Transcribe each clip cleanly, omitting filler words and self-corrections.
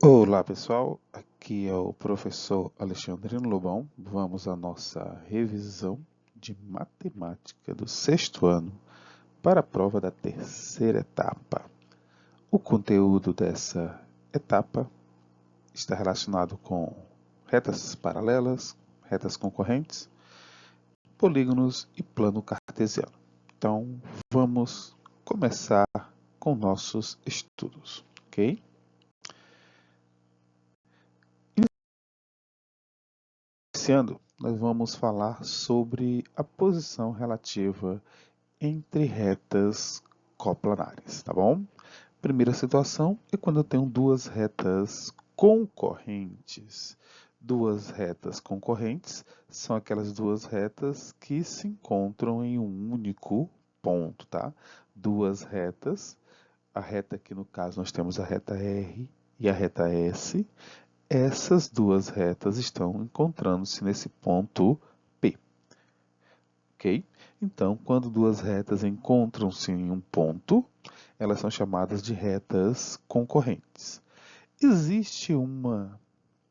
Olá pessoal, aqui é o professor Alexandrino Lobão. Vamos à nossa revisão de matemática do sexto ano para a prova da terceira etapa. O conteúdo dessa etapa está relacionado com retas paralelas, retas concorrentes, polígonos e plano cartesiano. Então vamos começar com nossos estudos, ok? Iniciando, nós vamos falar sobre a posição relativa entre retas coplanares, tá bom? Primeira situação é quando eu tenho duas retas concorrentes. Duas retas concorrentes são aquelas duas retas que se encontram em um único ponto, tá? Duas retas, a reta aqui no caso nós temos a reta R e a reta S. Essas duas retas estão encontrando-se nesse ponto P, ok? Então, quando duas retas encontram-se em um ponto, elas são chamadas de retas concorrentes. Existe uma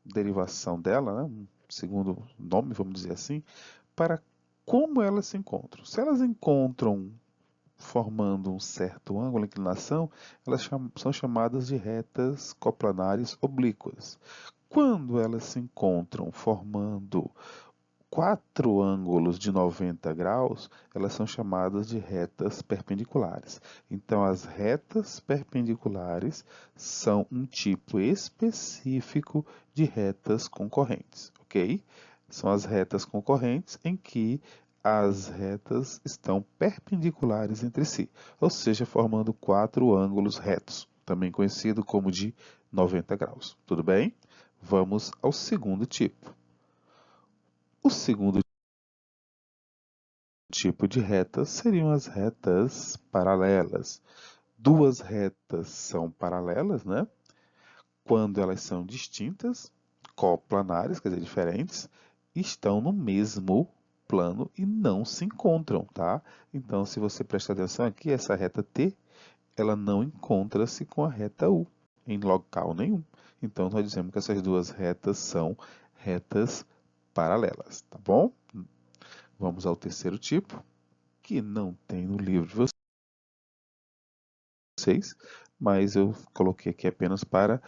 derivação dela, né, um segundo nome, vamos dizer assim, para como elas se encontram. Se elas encontram formando um certo ângulo de inclinação, elas são chamadas de retas coplanares oblíquas. Quando elas se encontram formando quatro ângulos de 90 graus, elas são chamadas de retas perpendiculares. Então, as retas perpendiculares são um tipo específico de retas concorrentes, ok? São as retas concorrentes em que as retas estão perpendiculares entre si, ou seja, formando quatro ângulos retos, também conhecido como de 90 graus. Tudo bem? Vamos ao segundo tipo. O segundo tipo de retas seriam as retas paralelas. Duas retas são paralelas, né? Quando elas são distintas, coplanares, quer dizer, diferentes, estão no mesmo plano e não se encontram, tá? Então, se você prestar atenção aqui, essa reta T, ela não encontra-se com a reta U em local nenhum. Então, nós dizemos que essas duas retas são retas paralelas, tá bom? Vamos ao terceiro tipo, que não tem no livro de vocês, mas eu coloquei aqui apenas para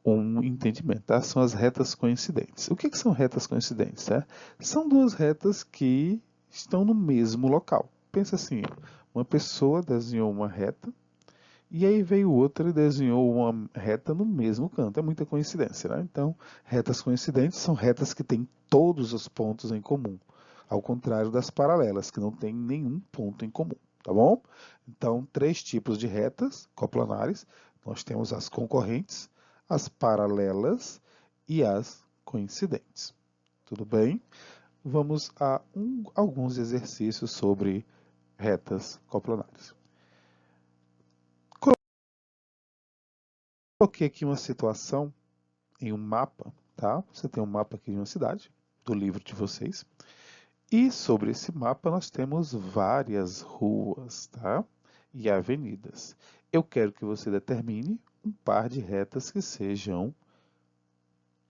um entendimento, tá? São as retas coincidentes. O que são retas coincidentes? Tá? São duas retas que estão no mesmo local. Pensa assim, uma pessoa desenhou uma reta e aí veio outra e desenhou uma reta no mesmo canto. É muita coincidência, né? Então, retas coincidentes são retas que têm todos os pontos em comum, ao contrário das paralelas, que não têm nenhum ponto em comum, tá bom? Então, três tipos de retas coplanares. Nós temos as concorrentes, as paralelas e as coincidentes. Tudo bem? Vamos a alguns exercícios sobre retas coplanares. Coloquei aqui uma situação em um mapa, tá? Você tem um mapa aqui de uma cidade, do livro de vocês. E sobre esse mapa nós temos várias ruas, tá? E avenidas. Eu quero que você determine um par de retas que sejam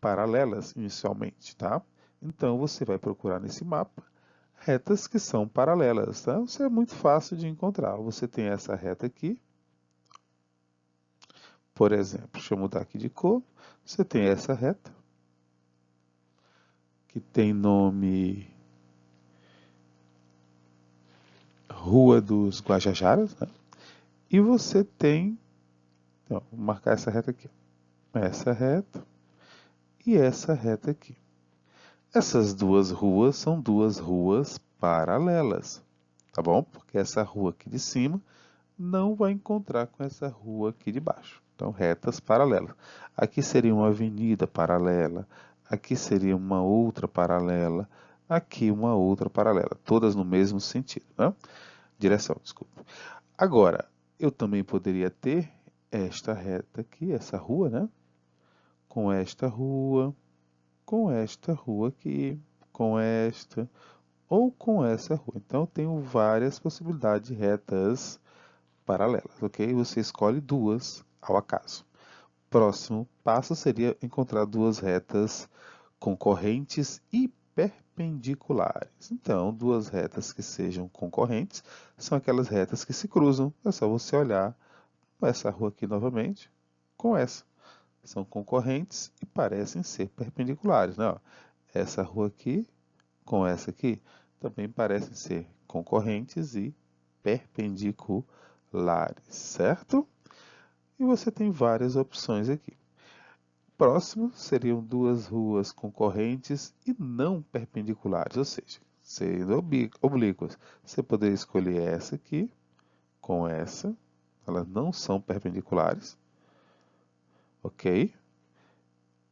paralelas inicialmente, tá? Então você vai procurar nesse mapa retas que são paralelas, tá? Isso é muito fácil de encontrar. Você tem essa reta aqui, por exemplo, deixa eu mudar aqui de cor. Você tem essa reta, que tem nome Rua dos Guajajaras, né? E você tem, então, vou marcar essa reta aqui, essa reta e essa reta aqui. Essas duas ruas são duas ruas paralelas, tá bom? Porque essa rua aqui de cima não vai encontrar com essa rua aqui de baixo. Então, retas paralelas. Aqui seria uma avenida paralela, aqui seria uma outra paralela, aqui uma outra paralela, todas no mesmo sentido, né? Direção, desculpa. Agora, eu também poderia ter esta reta aqui, essa rua, né? Com esta rua, com esta rua aqui, com esta, ou com essa rua. Então, eu tenho várias possibilidades de retas paralelas, ok? Você escolhe duas ao acaso. próximo passo seria encontrar duas retas concorrentes e perpendiculares. Então, duas retas que sejam concorrentes são aquelas retas que se cruzam. É só você olhar essa rua aqui novamente com essa. São concorrentes e parecem ser perpendiculares, né? Essa rua aqui com essa aqui também parecem ser concorrentes e perpendiculares, certo? E você tem várias opções aqui. Próximo seriam duas ruas concorrentes e não perpendiculares, ou seja, sendo oblíquas. Você poderia escolher essa aqui com essa, elas não são perpendiculares, ok?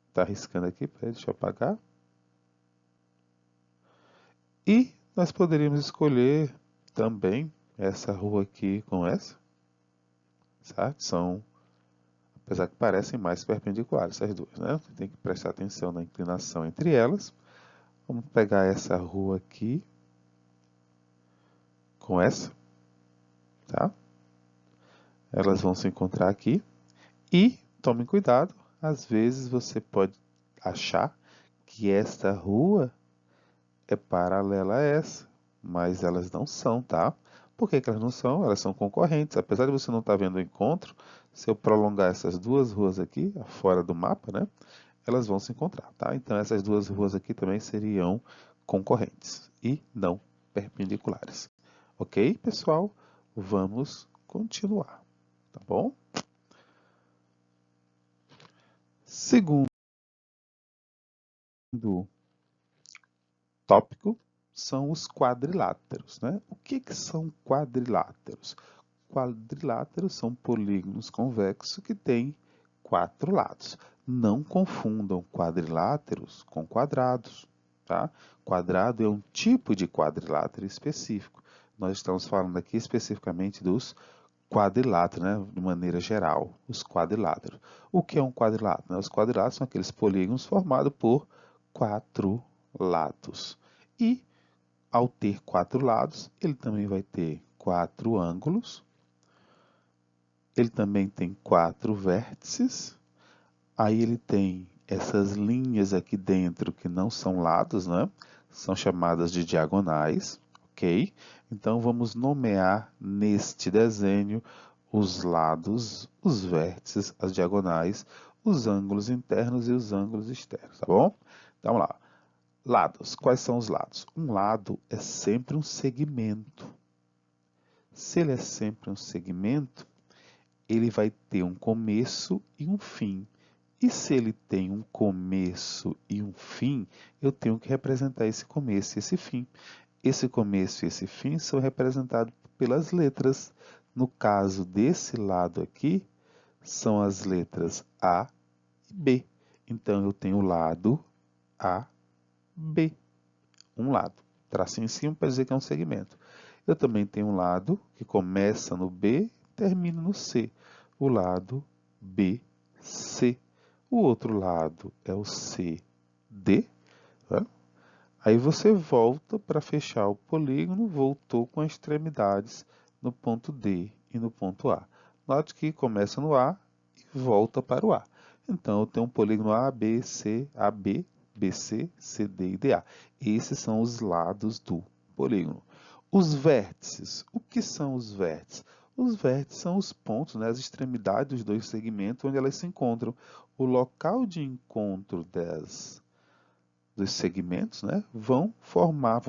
Está riscando aqui, deixa eu apagar. E nós poderíamos escolher também essa rua aqui com essa, certo? Apesar que parecem mais perpendiculares essas duas, né? Você tem que prestar atenção na inclinação entre elas. Vamos pegar essa rua aqui com essa, tá? Elas vão se encontrar aqui. E tome cuidado, às vezes você pode achar que esta rua é paralela a essa, mas elas não são, tá? Por que elas não são? Elas são concorrentes. Apesar de você não estar vendo o encontro, se eu prolongar essas duas ruas aqui, fora do mapa, né? Elas vão se encontrar, tá? Então essas duas ruas aqui também seriam concorrentes e não perpendiculares. Ok, pessoal? Vamos continuar, tá bom? Segundo tópico são os quadriláteros, né? O que são quadriláteros? Quadriláteros são polígonos convexos que têm 4 lados. Não confundam quadriláteros com quadrados, tá? Quadrado é um tipo de quadrilátero específico. Nós estamos falando aqui especificamente dos quadriláteros, né? De maneira geral, os quadriláteros. O que é um quadrilátero? Os quadriláteros são aqueles polígonos formados por 4 lados. E, ao ter 4 lados, ele também vai ter 4 ângulos. Ele também tem 4 vértices. Aí ele tem essas linhas aqui dentro que não são lados, né? São chamadas de diagonais, ok? Então vamos nomear neste desenho os lados, os vértices, as diagonais, os ângulos internos e os ângulos externos, tá bom? Então vamos lá. Lados. Quais são os lados? Um lado é sempre um segmento. Se ele é sempre um segmento, ele vai ter um começo e um fim. E se ele tem um começo e um fim, eu tenho que representar esse começo e esse fim. Esse começo e esse fim são representados pelas letras. No caso desse lado aqui, são as letras A e B. Então, eu tenho o lado A, B. Um lado. Tracinho em cima para dizer que é um segmento. Eu também tenho um lado que começa no B e termina no C. O lado BC. O outro lado é o CD. Tá? Aí você volta para fechar o polígono, voltou com as extremidades no ponto D e no ponto A. Note que começa no A e volta para o A. Então, eu tenho um polígono A, B, C, AB, BC, CD e DA. Esses são os lados do polígono. Os vértices. O que são os vértices? Os vértices são os pontos, né, as extremidades dos dois segmentos onde elas se encontram. O local de encontro dos segmentos, né, vão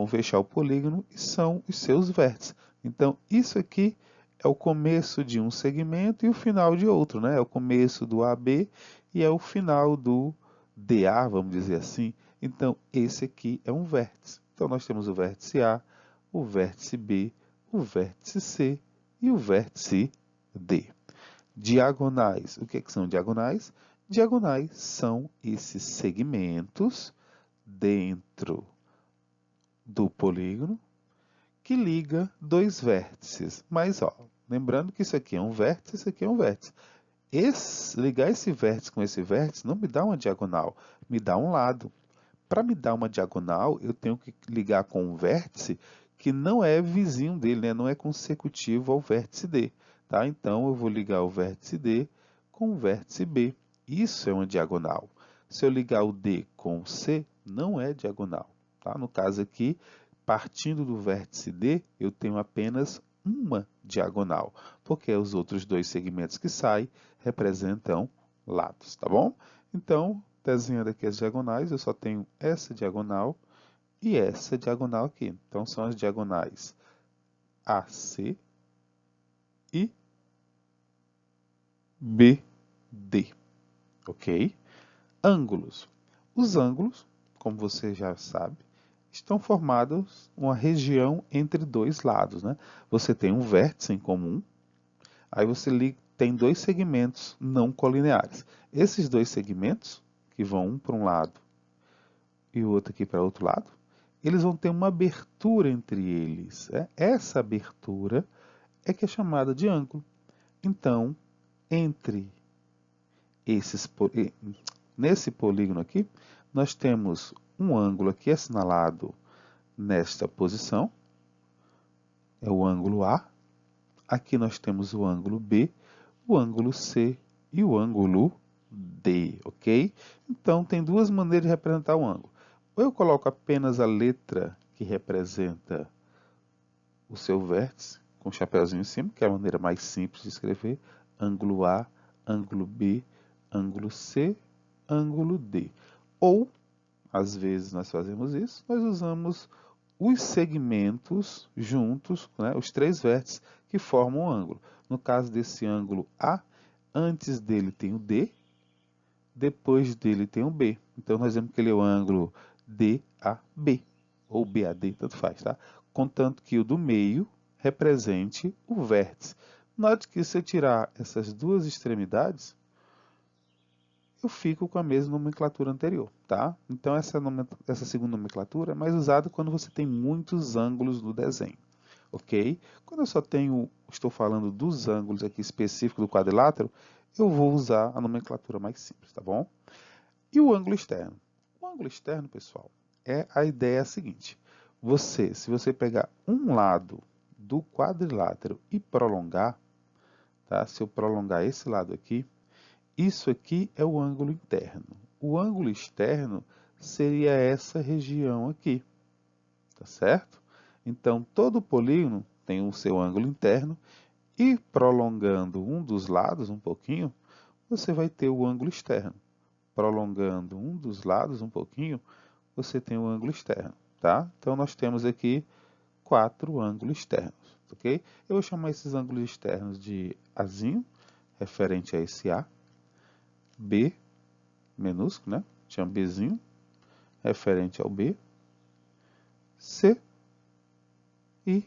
fechar o polígono e são os seus vértices. Então, isso aqui é o começo de um segmento e o final de outro, né? É o começo do AB e é o final do DA, vamos dizer assim. Então, esse aqui é um vértice. Então, nós temos o vértice A, o vértice B, o vértice C e o vértice D. Diagonais. O que são diagonais? Diagonais são esses segmentos dentro do polígono que liga dois vértices. Mas, ó, lembrando que isso aqui é um vértice, isso aqui é um vértice. Ligar esse vértice com esse vértice não me dá uma diagonal, me dá um lado. Para me dar uma diagonal, eu tenho que ligar com um vértice que não é vizinho dele, né? Não é consecutivo ao vértice D. Tá? Então, eu vou ligar o vértice D com o vértice B. Isso é uma diagonal. Se eu ligar o D com o C, não é diagonal. Tá? No caso aqui, partindo do vértice D, eu tenho apenas uma diagonal, porque os outros dois segmentos que saem representam lados, tá bom? Então, desenhando aqui as diagonais, eu só tenho essa diagonal e essa diagonal aqui. Então, são as diagonais AC e BD, ok? Ângulos. Os ângulos, como você já sabe, estão formados uma região entre dois lados, né? Você tem um vértice em comum, aí você tem dois segmentos não colineares. Esses dois segmentos, que vão um para um lado e o outro aqui para o outro lado, eles vão ter uma abertura entre eles. Né? Essa abertura é que é chamada de ângulo. Então, entre nesse polígono aqui, nós temos um ângulo aqui assinalado nesta posição, é o ângulo A. Aqui nós temos o ângulo B, o ângulo C e o ângulo D, ok? Então, tem duas maneiras de representar o ângulo. Ou eu coloco apenas a letra que representa o seu vértice, com o chapéuzinho em cima, que é a maneira mais simples de escrever, ângulo A, ângulo B, ângulo C, ângulo D. Ou, às vezes nós fazemos isso, nós usamos os segmentos juntos, né, os três vértices que formam o ângulo. No caso desse ângulo A, antes dele tem o D, depois dele tem o B. Então, nós vemos que ele é o ângulo DAB, ou BAD, tanto faz, tá? Contanto que o do meio represente o vértice. Note que se eu tirar essas duas extremidades, eu fico com a mesma nomenclatura anterior, tá? Então, essa segunda nomenclatura é mais usada quando você tem muitos ângulos no desenho, ok? Quando eu só estou falando dos ângulos aqui específicos do quadrilátero, eu vou usar a nomenclatura mais simples, tá bom? E o ângulo externo? O ângulo externo, pessoal, a ideia seguinte. Se você pegar um lado do quadrilátero e prolongar, tá? Se eu prolongar esse lado aqui, isso aqui é o ângulo interno. O ângulo externo seria essa região aqui, tá certo? Então, todo polígono tem o seu ângulo interno e prolongando um dos lados um pouquinho, você vai ter o ângulo externo. Prolongando um dos lados um pouquinho, você tem o ângulo externo, tá? Então, nós temos aqui 4 ângulos externos, ok? Eu vou chamar esses ângulos externos de Azinho, referente a esse A, B, minúsculo, né? Chama Bzinho, referente ao B, C e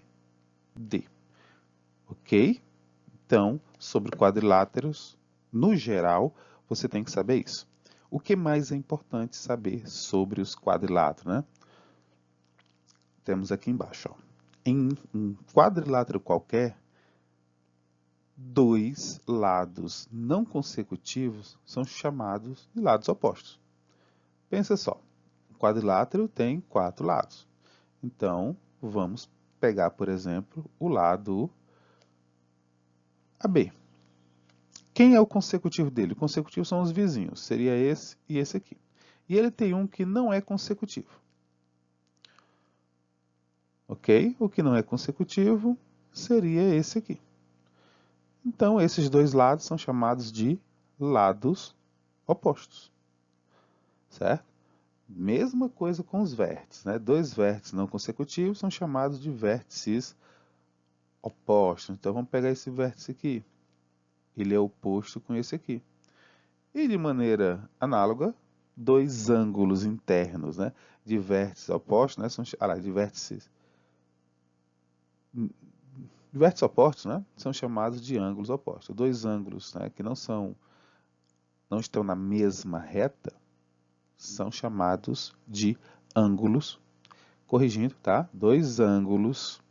D, ok? Então, sobre quadriláteros, no geral, você tem que saber isso. O que mais é importante saber sobre os quadriláteros, né? Temos aqui embaixo, ó. Em um quadrilátero qualquer, dois lados não consecutivos são chamados de lados opostos. Pensa só, o quadrilátero tem 4 lados. Então, vamos pegar, por exemplo, o lado AB. Quem é o consecutivo dele? O consecutivo são os vizinhos, seria esse e esse aqui. E ele tem um que não é consecutivo. Ok? O que não é consecutivo seria esse aqui. Então, esses dois lados são chamados de lados opostos. Certo? Mesma coisa com os vértices. Né? Dois vértices não consecutivos são chamados de vértices opostos. Então, vamos pegar esse vértice aqui. Ele é oposto com esse aqui. E de maneira análoga, dois ângulos internos, né, de vértices opostos, né, de vértices opostos, né, são chamados de ângulos opostos. Dois ângulos, né, que não estão na mesma reta são chamados de ângulos. Corrigindo, tá? Dois ângulos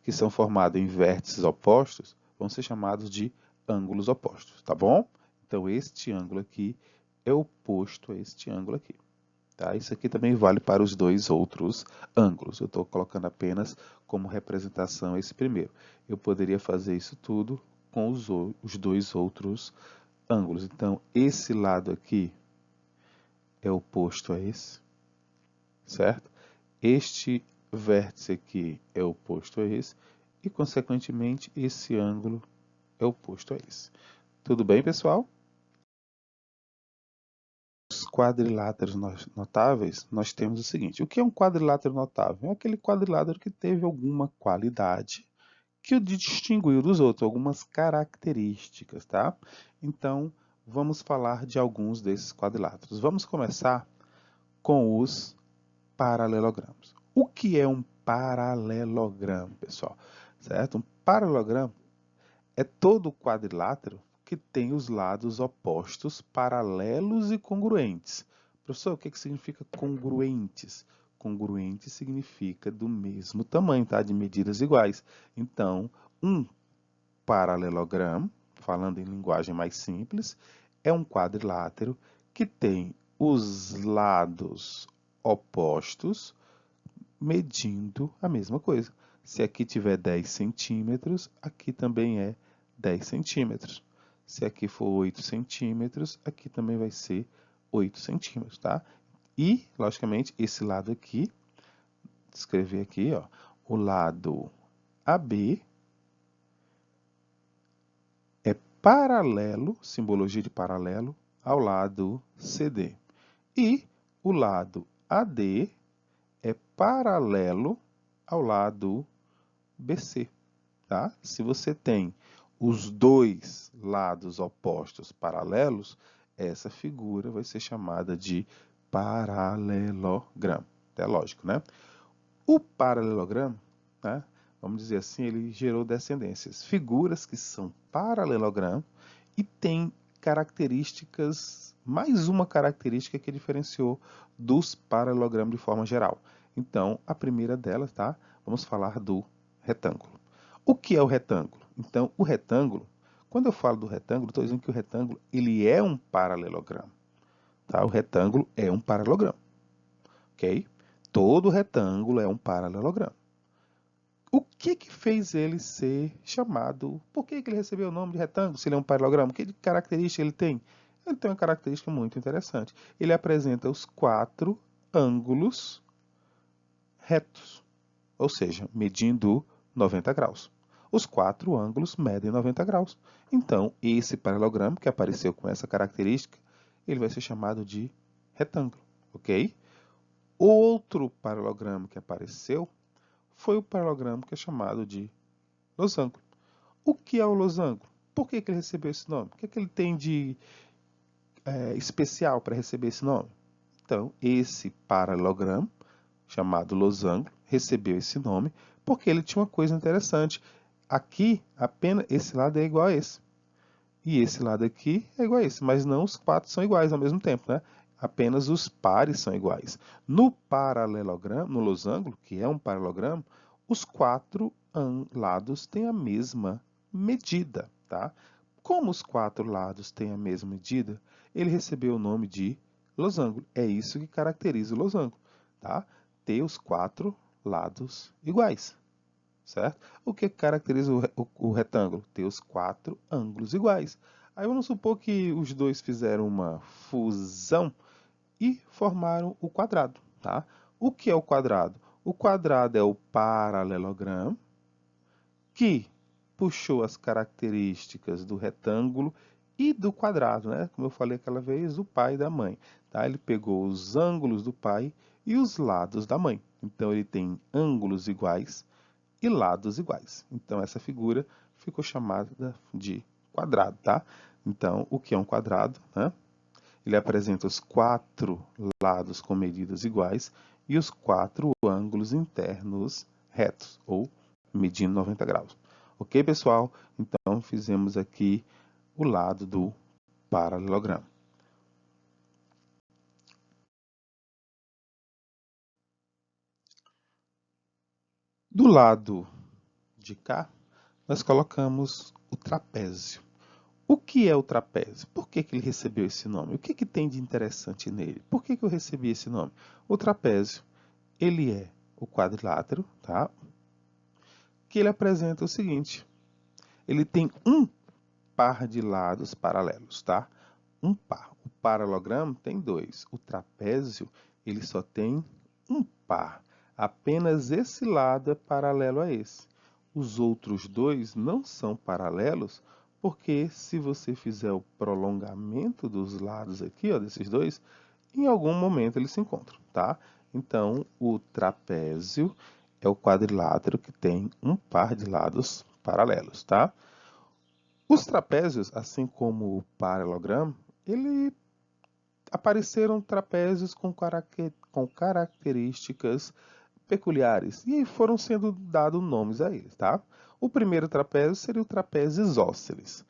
que são formados em vértices opostos vão ser chamados de ângulos opostos, tá bom? Então, este ângulo aqui é oposto a este ângulo aqui. Tá? Isso aqui também vale para os dois outros ângulos. Eu estou colocando apenas como representação esse primeiro. Eu poderia fazer isso tudo com os dois outros ângulos. Então, esse lado aqui é oposto a esse, certo? Este vértice aqui é oposto a esse e, consequentemente, esse ângulo é oposto a esse. Tudo bem, pessoal? Os quadriláteros notáveis, nós temos o seguinte. O que é um quadrilátero notável? É aquele quadrilátero que teve alguma qualidade que o distinguiu dos outros, algumas características, tá? Então, vamos falar de alguns desses quadriláteros. Vamos começar com os paralelogramas. O que é um paralelogramo, pessoal? Certo? Um paralelogramo é todo quadrilátero que tem os lados opostos paralelos e congruentes. Professor, o que significa congruentes? Congruente significa do mesmo tamanho, tá? De medidas iguais. Então, um paralelogramo, falando em linguagem mais simples, é um quadrilátero que tem os lados opostos medindo a mesma coisa. Se aqui tiver 10 centímetros, aqui também é 10 centímetros. Se aqui for 8 centímetros, aqui também vai ser 8 centímetros, tá? E, logicamente, esse lado aqui, escrever aqui, ó, o lado AB é paralelo, simbologia de paralelo, ao lado CD. E o lado AD é paralelo ao lado BC, tá? Se você tem os dois lados opostos paralelos, essa figura vai ser chamada de paralelogramo. É lógico, né? O paralelogramo, né, vamos dizer assim, ele gerou descendências. Figuras que são paralelogramo e têm características, mais uma característica que diferenciou dos paralelogramos de forma geral. Então, a primeira delas, tá? Vamos falar do retângulo. O que é o retângulo? Então, o retângulo, quando eu falo do retângulo, estou dizendo que o retângulo ele é um paralelogramo. Tá? O retângulo é um paralelogramo. Ok? Todo retângulo é um paralelogramo. O que fez ele ser chamado? Por que ele recebeu o nome de retângulo se ele é um paralelogramo? Que característica ele tem? Ele tem uma característica muito interessante. Ele apresenta os 4 ângulos retos, ou seja, medindo 90 graus. Os 4 ângulos medem 90 graus. Então, esse paralelogramo que apareceu com essa característica, ele vai ser chamado de retângulo, ok? Outro paralelogramo que apareceu foi o paralelogramo que é chamado de losango. O que é o losango? Por que ele recebeu esse nome? O que ele tem de especial para receber esse nome? Então, esse paralelogramo, chamado losango, recebeu esse nome porque ele tinha uma coisa interessante. Aqui, apenas esse lado é igual a esse. E esse lado aqui é igual a esse, mas não os 4 são iguais ao mesmo tempo, né? Apenas os pares são iguais. No paralelogramo, no losango, que é um paralelogramo, os 4 lados têm a mesma medida, tá? Como os 4 lados têm a mesma medida, ele recebeu o nome de losango. É isso que caracteriza o losango, tá? Ter os 4 lados iguais, certo? O que caracteriza o retângulo? Ter os 4 ângulos iguais. Aí vamos supor que os dois fizeram uma fusão e formaram o quadrado, tá? O que é o quadrado? O quadrado é o paralelogramo que puxou as características do retângulo e do quadrado, né? Como eu falei aquela vez, o pai e da mãe, tá? Ele pegou os ângulos do pai e os lados da mãe. Então ele tem ângulos iguais e lados iguais. Então essa figura ficou chamada de quadrado, tá? Então, o que é um quadrado, né? Ele apresenta os 4 lados com medidas iguais e os 4 ângulos internos retos, ou medindo 90 graus. Ok, pessoal? Então, fizemos aqui o lado do paralelogramo. Do lado de cá, nós colocamos o trapézio. O que é o trapézio? Por que ele recebeu esse nome? O que tem de interessante nele? Por que eu recebi esse nome? O trapézio, ele é o quadrilátero, tá? Que ele apresenta o seguinte, ele tem um par de lados paralelos, tá? Um par. O paralelogramo tem dois. O trapézio, ele só tem um par. Apenas esse lado é paralelo a esse. Os outros dois não são paralelos, porque se você fizer o prolongamento dos lados aqui, ó, desses dois, em algum momento eles se encontram, tá? Então, o trapézio é o quadrilátero que tem um par de lados paralelos, tá? Os trapézios, assim como o paralelogramo, apareceram trapézios com características peculiares e foram sendo dados nomes a eles, tá? O primeiro trapézio seria o trapézio isósceles.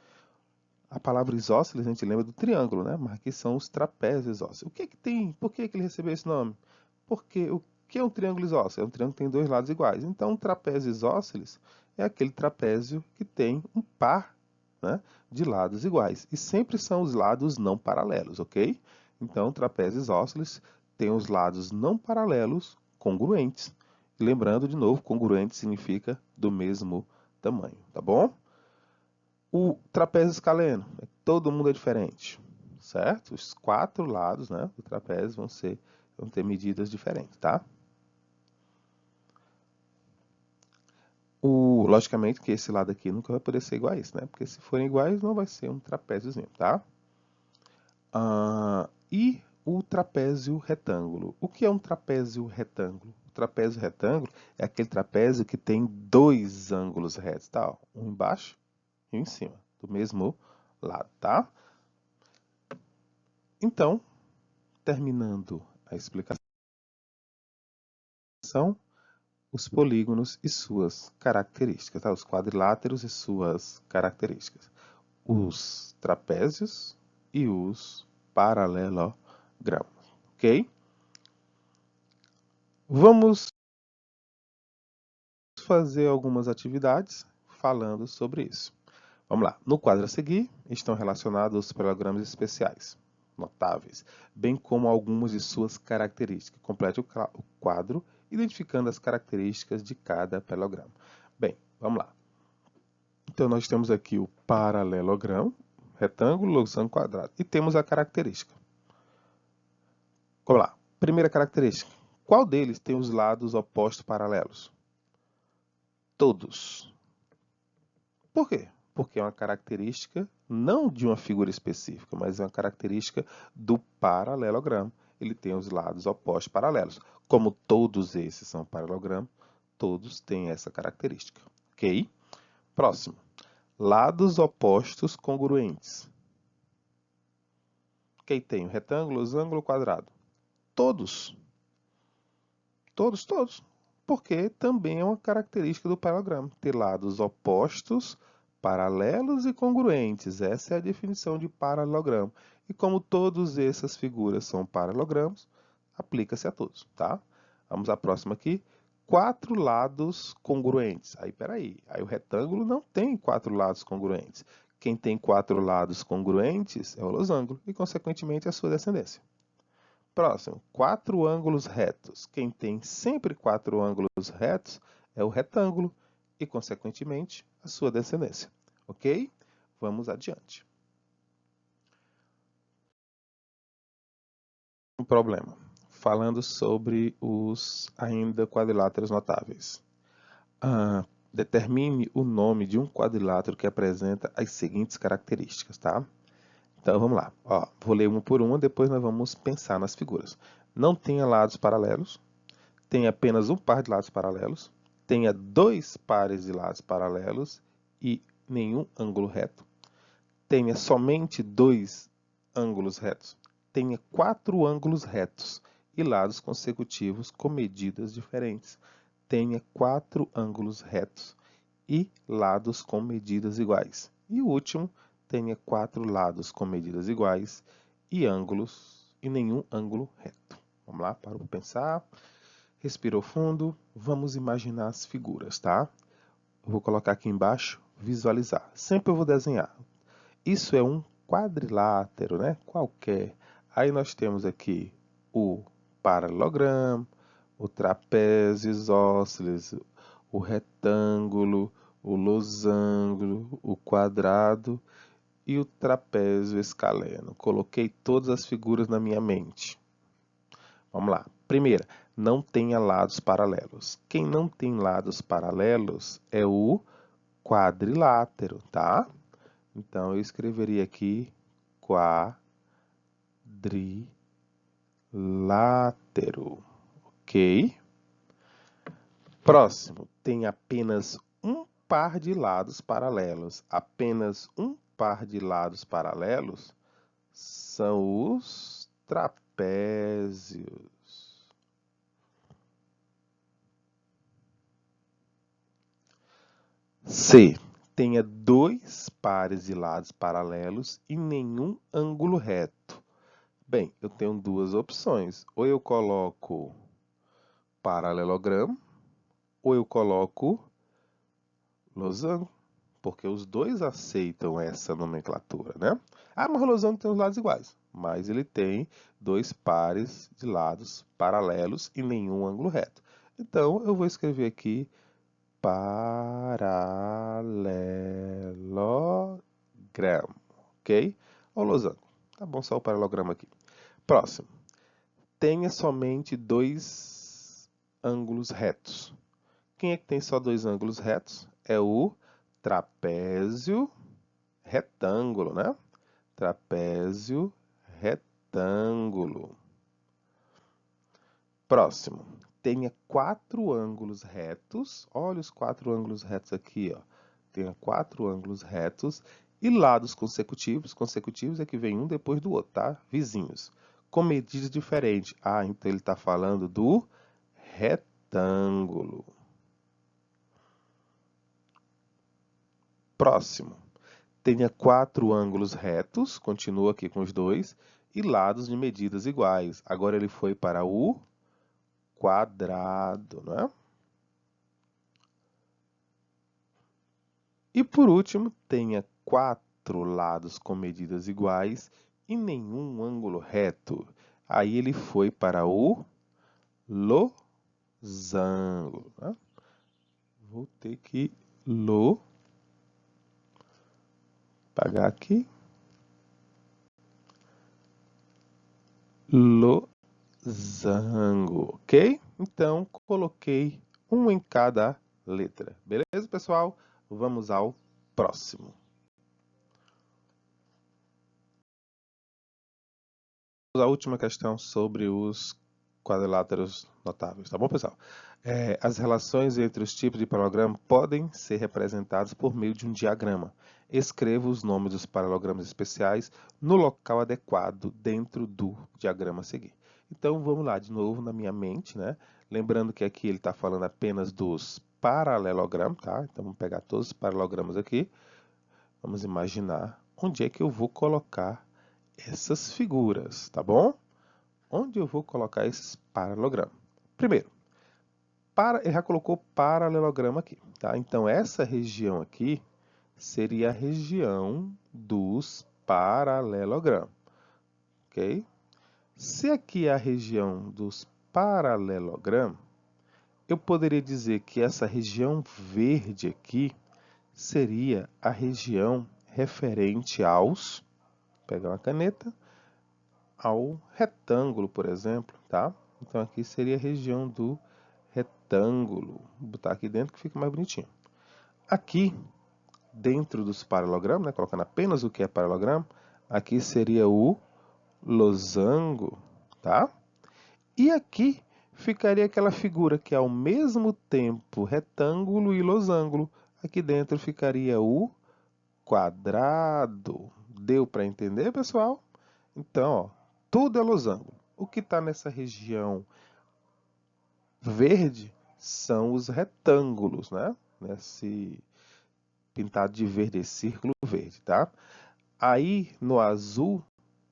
A palavra isósceles a gente lembra do triângulo, né? Mas aqui são os trapézios isósceles. O que que tem? Por que que ele recebeu esse nome? Porque o que é um triângulo isósceles? É um triângulo que tem dois lados iguais. Então, um trapézio isósceles é aquele trapézio que tem um par, né, de lados iguais. E sempre são os lados não paralelos, ok? Então, o trapézio isósceles tem os lados não paralelos congruentes. E lembrando, de novo, congruente significa do mesmo tamanho, tá bom? O trapézio escaleno, todo mundo é diferente, certo? Os quatro lados, né, do trapézio vão ter medidas diferentes, tá? Logicamente que esse lado aqui nunca vai poder ser igual a esse, né? Porque se forem iguais, não vai ser um trapéziozinho, tá? E o trapézio retângulo. O que é um trapézio retângulo? O trapézio retângulo é aquele trapézio que tem dois ângulos retos, tá? Um embaixo e um em cima, do mesmo lado, tá? Então, terminando a explicação, os polígonos e suas características, tá? Os quadriláteros e suas características. Os trapézios e os paralelogramas, ok? Vamos fazer algumas atividades falando sobre isso. Vamos lá. No quadro a seguir estão relacionados os paralelogramas especiais, notáveis, bem como algumas de suas características. Complete o quadro identificando as características de cada paralelogramo. Bem, vamos lá. Então, nós temos aqui o paralelogramo, retângulo, losango, quadrado. E temos a característica. Vamos lá. Primeira característica. Qual deles tem os lados opostos paralelos? Todos. Por quê? Porque é uma característica não de uma figura específica, mas é uma característica do paralelogramo. Ele tem os lados opostos paralelos. Como todos esses são paralelogramas, todos têm essa característica. Ok? Próximo. Lados opostos congruentes. Quem tem o retângulo, losango, quadrado? Todos. Todos. Porque também é uma característica do paralelogramo. Ter lados opostos, paralelos e congruentes. Essa é a definição de paralelogramo. E como todas essas figuras são paralelogramos, aplica-se a todos, tá? Vamos à próxima aqui. Quatro lados congruentes. Peraí. O retângulo não tem quatro lados congruentes. Quem tem quatro lados congruentes é o losango e, consequentemente, a sua descendência. Próximo, quatro ângulos retos. Quem tem sempre quatro ângulos retos é o retângulo e, consequentemente, a sua descendência. Ok? Vamos adiante. Um problema. Falando sobre os ainda quadriláteros notáveis. Determine o nome de um quadrilátero que apresenta as seguintes características, tá? Então, vamos lá. Ó, vou ler uma por uma, depois nós vamos pensar nas figuras. Não tenha lados paralelos, tenha apenas um par de lados paralelos, tenha dois pares de lados paralelos e nenhum ângulo reto, tenha somente dois ângulos retos, tenha quatro ângulos retos e lados consecutivos com medidas diferentes, tenha quatro ângulos retos e lados com medidas iguais. E o último, tenha quatro lados com medidas iguais e nenhum ângulo reto. Vamos lá, para para pensar. Respirou fundo. Vamos imaginar as figuras, tá? Eu vou colocar aqui embaixo, visualizar. Sempre eu vou desenhar. Isso é um quadrilátero, né? Qualquer. Aí nós temos aqui o paralelogramo, o trapézio isósceles, o retângulo, o losango, o quadrado e o trapézio escaleno. Coloquei todas as figuras na minha mente. Vamos lá. Primeira, não tenha lados paralelos. Quem não tem lados paralelos é o quadrilátero, tá? Então, eu escreveria aqui quadrilátero, ok? Próximo, tem apenas um par de lados paralelos. Apenas um par de lados paralelos são os trapézios. C. Tenha dois pares de lados paralelos e nenhum ângulo reto. Bem, eu tenho duas opções. Ou eu coloco paralelogramo, ou eu coloco losango, porque os dois aceitam essa nomenclatura, né? Ah, mas o losango tem os lados iguais, mas ele tem dois pares de lados paralelos e nenhum ângulo reto. Então, eu vou escrever aqui paralelogramo, ok? Ou losango. Tá bom só o paralelogramo aqui. Próximo. Tenha somente dois ângulos retos. Quem é que tem só dois ângulos retos? É o trapézio retângulo, né? Trapézio retângulo. Próximo. Tenha quatro ângulos retos. Olha os quatro ângulos retos aqui, ó. Tenha quatro ângulos retos e lados consecutivos. Consecutivos é que vem um depois do outro, tá? Vizinhos. Com medidas diferentes. Ah, então ele está falando do retângulo. Próximo. Tenha quatro ângulos retos, continua aqui com os dois, e lados de medidas iguais. Agora ele foi para o quadrado, né? E por último, tenha quatro lados com medidas iguais e nenhum ângulo reto. Aí ele foi para o losango, né? Vou ter que pagar aqui. Losango, ok? Então, coloquei um em cada letra. Beleza, pessoal? Vamos ao próximo. A última questão sobre os quadriláteros notáveis, tá bom, pessoal? As relações entre os tipos de paralelogramo podem ser representadas por meio de um diagrama. Escreva os nomes dos paralelogramas especiais no local adequado dentro do diagrama a seguir. Então, vamos lá, de novo, na minha mente, né? Lembrando que aqui ele está falando apenas dos paralelogramas, tá? Então, vamos pegar todos os paralelogramas aqui. Vamos imaginar onde é que eu vou colocar essas figuras, tá bom? Onde eu vou colocar esses paralelogramas? Primeiro, ele já colocou paralelogramo aqui, tá? Então, essa região aqui seria a região dos paralelogramas, ok? Se aqui é a região dos paralelogramas, eu poderia dizer que essa região verde aqui seria a região referente aos, vou pegar uma caneta, ao retângulo, por exemplo, tá? Então aqui seria a região do retângulo. Vou botar aqui dentro que fica mais bonitinho. Aqui, dentro dos paralelogramas, né, colocando apenas o que é paralelogramo, aqui seria o losango, tá? E aqui ficaria aquela figura que é ao mesmo tempo retângulo e losango. Aqui dentro ficaria o quadrado. Deu para entender, pessoal? Então, ó, tudo é losango. O que está nessa região verde são os retângulos, né? Nesse pintado de verde, esse círculo verde, tá? Aí, no azul,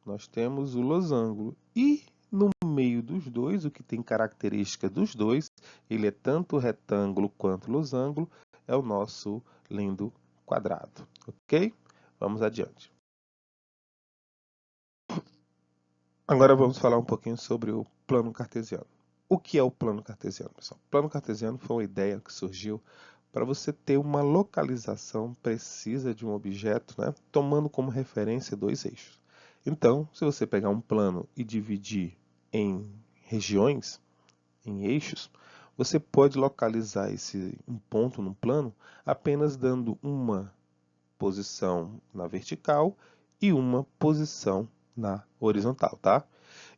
nós temos o losango. E no meio dos dois, o que tem característica dos dois, ele é tanto retângulo quanto losango, é o nosso lindo quadrado, ok? Vamos adiante. Agora vamos falar um pouquinho sobre o plano cartesiano. O que é o plano cartesiano, pessoal? O plano cartesiano foi uma ideia que surgiu para você ter uma localização precisa de um objeto, né, tomando como referência dois eixos. Então, se você pegar um plano e dividir em regiões, em eixos, você pode localizar um ponto no plano apenas dando uma posição na vertical e uma posição na horizontal, tá?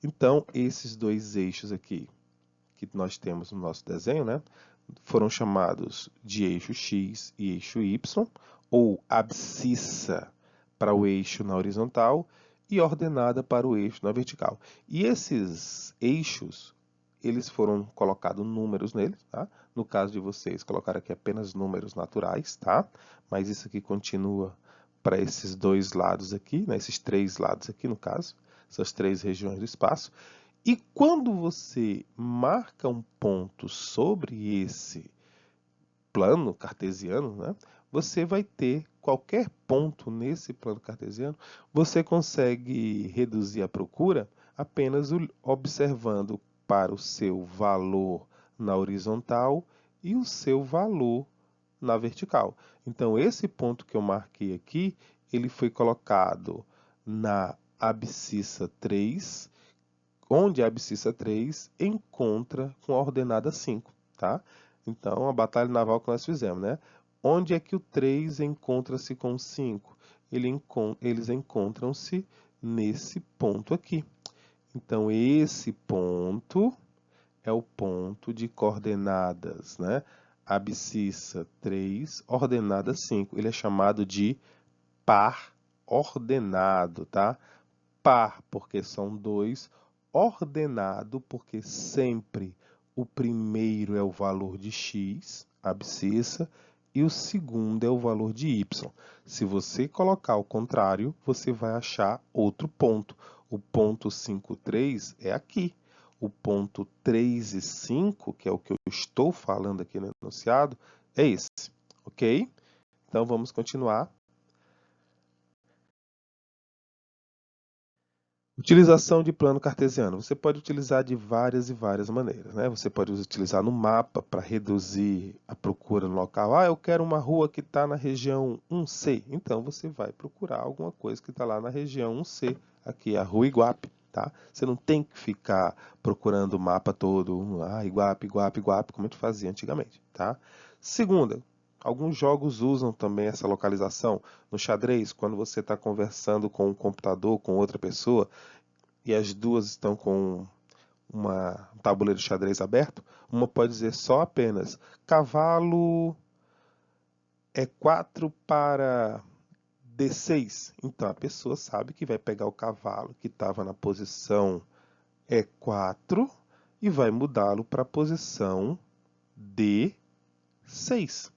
Então, esses dois eixos aqui que nós temos no nosso desenho, né, foram chamados de eixo X e eixo Y, ou abscissa para o eixo na horizontal e ordenada para o eixo na vertical. E esses eixos, eles foram colocados números neles, tá? No caso de vocês, colocaram aqui apenas números naturais, tá? Mas isso aqui continua para esses dois lados aqui, né? Esses três lados aqui, no caso, essas três regiões do espaço. E quando você marca um ponto sobre esse plano cartesiano, né, você vai ter qualquer ponto nesse plano cartesiano, você consegue reduzir a procura apenas observando para o seu valor na horizontal e o seu valor na vertical. Então, esse ponto que eu marquei aqui, ele foi colocado na abscissa 3, onde a abscissa 3 encontra com a ordenada 5, tá? Então, a batalha naval que nós fizemos, né? Onde é que o 3 encontra-se com o 5? Eles encontram-se nesse ponto aqui. Então, esse ponto é o ponto de coordenadas, né? Abscissa 3, ordenada 5. Ele é chamado de par ordenado, tá? Par, porque são dois, ordenado, porque sempre o primeiro é o valor de x, abscissa, e o segundo é o valor de y. Se você colocar o contrário, você vai achar outro ponto. O ponto 5, 3 é aqui. O ponto 3 e 5, que é o que eu estou falando aqui no enunciado, é esse, ok? Então, vamos continuar. Utilização de plano cartesiano. Você pode utilizar de várias e várias maneiras, né? Você pode utilizar no mapa para reduzir a procura no local. Ah, eu quero uma rua que está na região 1C. Então, você vai procurar alguma coisa que está lá na região 1C. Aqui é a Rua Iguape, tá? Você não tem que ficar procurando o mapa todo. Ah, Iguape, Iguape, Iguape, como a gente fazia antigamente, tá? Segunda, alguns jogos usam também essa localização. No xadrez, quando você está conversando com um computador, com outra pessoa, e as duas estão com um tabuleiro de xadrez aberto, uma pode dizer só apenas cavalo é 4 para D6. Então a pessoa sabe que vai pegar o cavalo que estava na posição E4 e vai mudá-lo para a posição D6.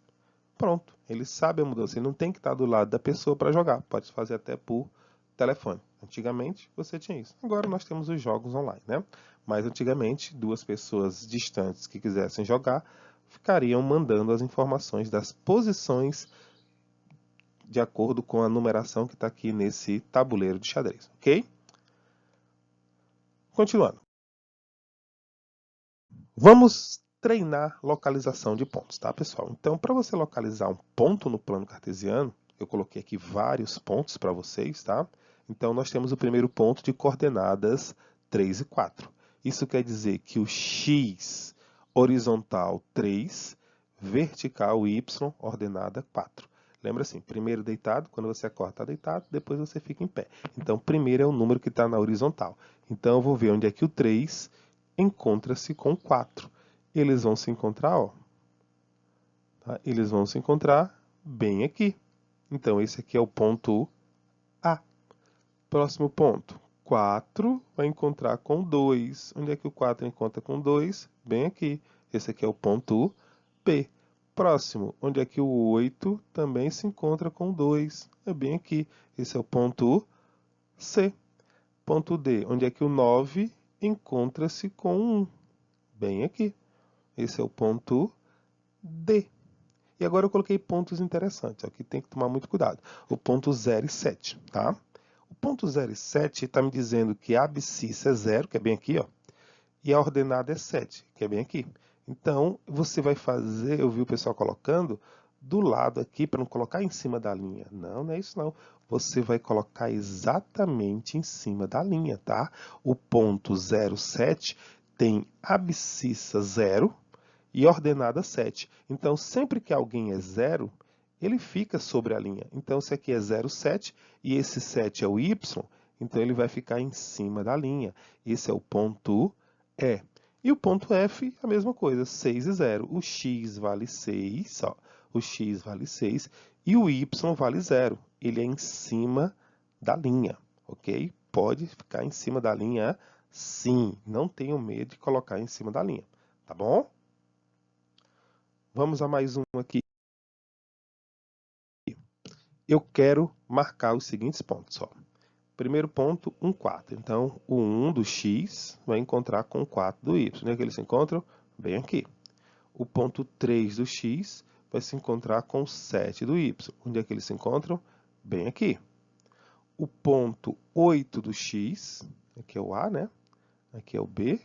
Pronto, ele sabe a mudança, ele não tem que estar do lado da pessoa para jogar, pode fazer até por telefone. Antigamente você tinha isso, agora nós temos os jogos online, né? Mas antigamente, duas pessoas distantes que quisessem jogar ficariam mandando as informações das posições de acordo com a numeração que está aqui nesse tabuleiro de xadrez, ok? Continuando. Vamos treinar localização de pontos, tá, pessoal? Então, para você localizar um ponto no plano cartesiano, eu coloquei aqui vários pontos para vocês, tá? Então, nós temos o primeiro ponto de coordenadas 3 e 4. Isso quer dizer que o x horizontal 3, vertical y, ordenada 4. Lembra assim, primeiro deitado, quando você acorda está deitado, depois você fica em pé. Então, primeiro é o número que está na horizontal. Então, eu vou ver onde é que o 3 encontra-se com 4. Eles vão se encontrar, ó. Tá? Eles vão se encontrar bem aqui. Então, esse aqui é o ponto A. Próximo ponto. 4 vai encontrar com 2. Onde é que o 4 encontra com 2? Bem aqui. Esse aqui é o ponto B. Próximo. Onde é que o 8 também se encontra com 2? É bem aqui. Esse é o ponto C. Ponto D. Onde é que o 9 encontra-se com 1? Bem aqui. Esse é o ponto D. E agora eu coloquei pontos interessantes, aqui tem que tomar muito cuidado. O ponto 0 e 7, tá? O ponto 0 e 7 está me dizendo que a abscissa é 0, que é bem aqui, ó, e a ordenada é 7, que é bem aqui. Então, você vai fazer, eu vi o pessoal colocando, do lado aqui, para não colocar em cima da linha. Não, não é isso não. Você vai colocar exatamente em cima da linha, tá? O ponto 07 tem abscissa 0 e ordenada 7. Então, sempre que alguém é 0, ele fica sobre a linha. Então, se aqui é 0,7 e esse 7 é o y, então ele vai ficar em cima da linha. Esse é o ponto E. E o ponto F, a mesma coisa, 6 e 0. O x vale 6, ó, o x vale 6 e o y vale 0. Ele é em cima da linha, ok? Pode ficar em cima da linha, sim. Não tenham medo de colocar em cima da linha, tá bom? Vamos a mais um aqui. Eu quero marcar os seguintes pontos, ó. Primeiro ponto, 1 quarto. Então, o 1 do x vai encontrar com o 4 do y. Onde é que eles se encontram? Bem aqui. O ponto 3 do x vai se encontrar com o 7 do y. Onde é que eles se encontram? Bem aqui. O ponto 8 do x, aqui é o A, né? Aqui é o B.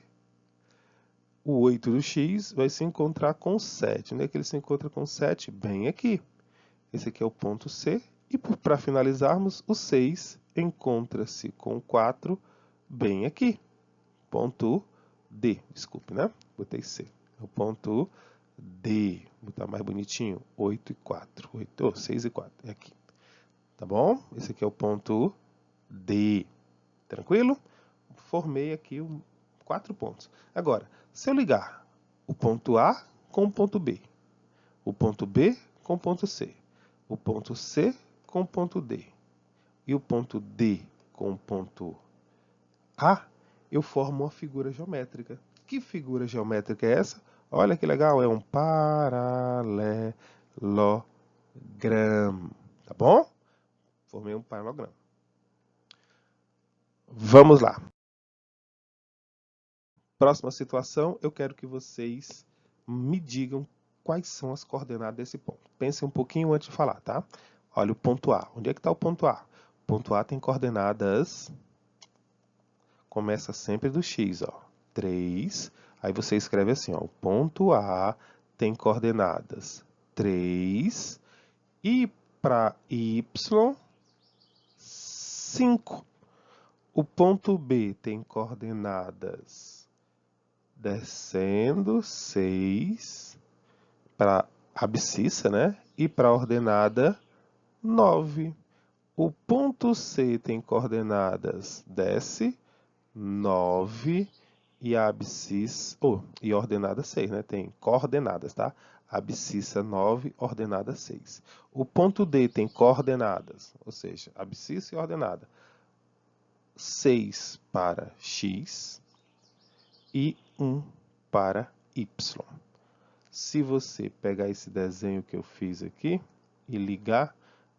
O 8 do x vai se encontrar com o 7. Onde é que ele se encontra com o 7? Bem aqui. Esse aqui é o ponto C. E para finalizarmos, o 6 encontra-se com o 4 bem aqui. Ponto D, desculpe, né? Botei C. É o ponto D. Vou botar mais bonitinho. 8 e 4. 6 e 4. É aqui. Tá bom? Esse aqui é o ponto D. Tranquilo? Formei aqui 4 pontos. Agora, se eu ligar o ponto A com o ponto B, o ponto B com o ponto C, o ponto C com o ponto D e o ponto D com o ponto A, eu formo uma figura geométrica. Que figura geométrica é essa? Olha que legal, é um paralelogramo, tá bom? Formei um paralelogramo. Vamos lá. Próxima situação, eu quero que vocês me digam quais são as coordenadas desse ponto. Pensem um pouquinho antes de falar, tá? Olha o ponto A. Onde é que está o ponto A? O ponto A tem coordenadas... Começa sempre do x, ó. 3. Aí você escreve assim, ó. O ponto A tem coordenadas 3 e para y, 5. O ponto B tem coordenadas descendo 6 para abscissa, né? E para a ordenada 9. O ponto C tem coordenadas desce 9 e a abscissa, e ordenada 6, né? Tem coordenadas, tá? Abscissa 9, ordenada 6. O ponto D tem coordenadas, ou seja, abscissa e ordenada 6 para x e 1 para y. Se você pegar esse desenho que eu fiz aqui e ligar,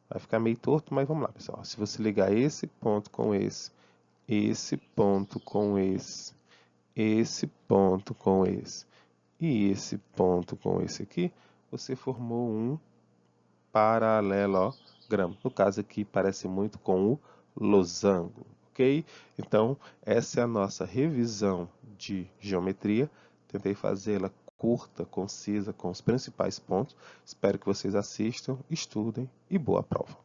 vai ficar meio torto, mas vamos lá, pessoal. Se você ligar esse ponto com esse ponto com esse ponto com esse e esse ponto com esse aqui, você formou um paralelogramo. No caso aqui, parece muito com o losango, ok? Então, essa é a nossa revisão de geometria. Tentei fazê-la curta, concisa, com os principais pontos. Espero que vocês assistam, estudem e boa prova.